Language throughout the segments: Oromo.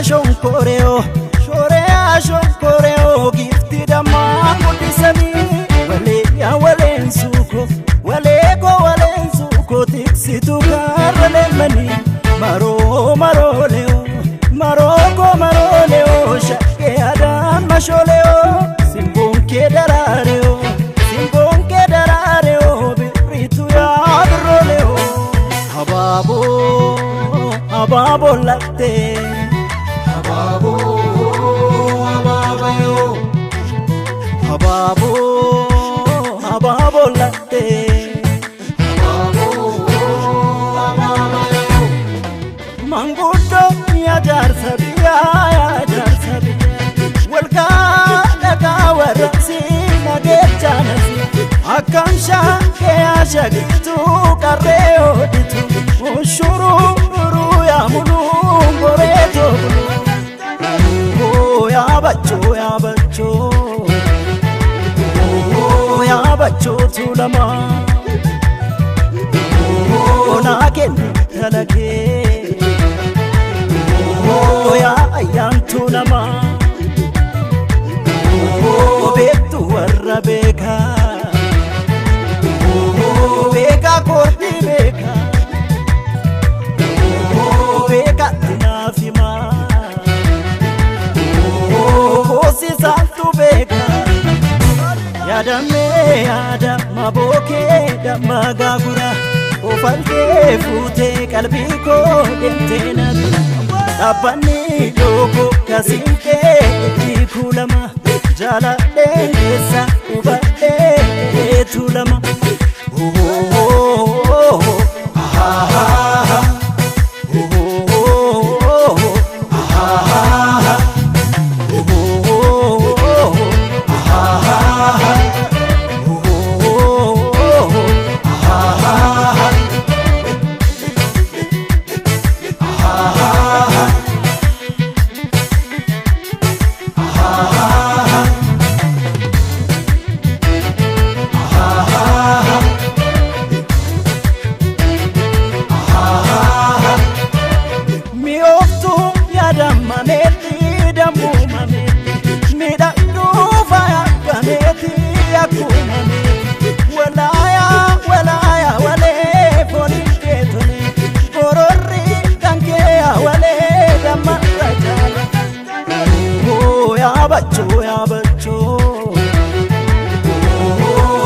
shonkoreo shorea shonkoreo gifti damma kudisani walensuko tiksitu karlemani maro leo shakke adam masholeo simbonke darareo biritu ya droleo hababo latte hababo latte mangudo ya jarsabiya walka daga warasi nagejanasi akamsha ke ashagitu kareo ditu ushuru ya mulungo reto ya bacho tulama na ken talake ya ayam tulama betu warra beka korti beka tinafima si saltu beka yada maboke damma gagura ofalte fute kalbi ko dentena abani logo kasinte dikulama jala desa ubate tulama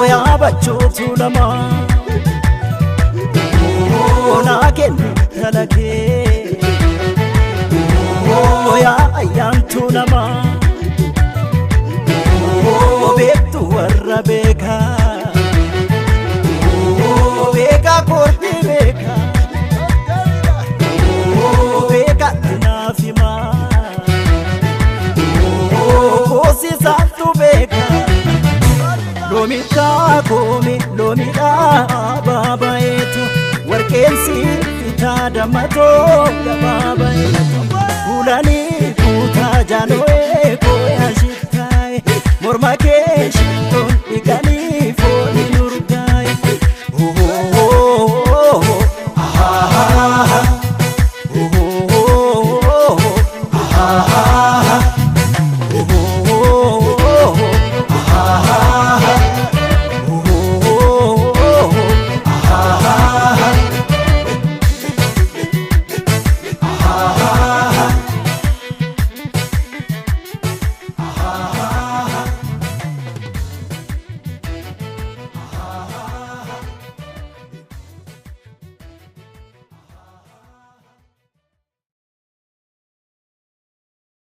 ya bacho tulama na ken talake ya ayam tulama betu warra beka korti beka tinafima si saltu beka lomita baba yetu warkensi ita damato gaba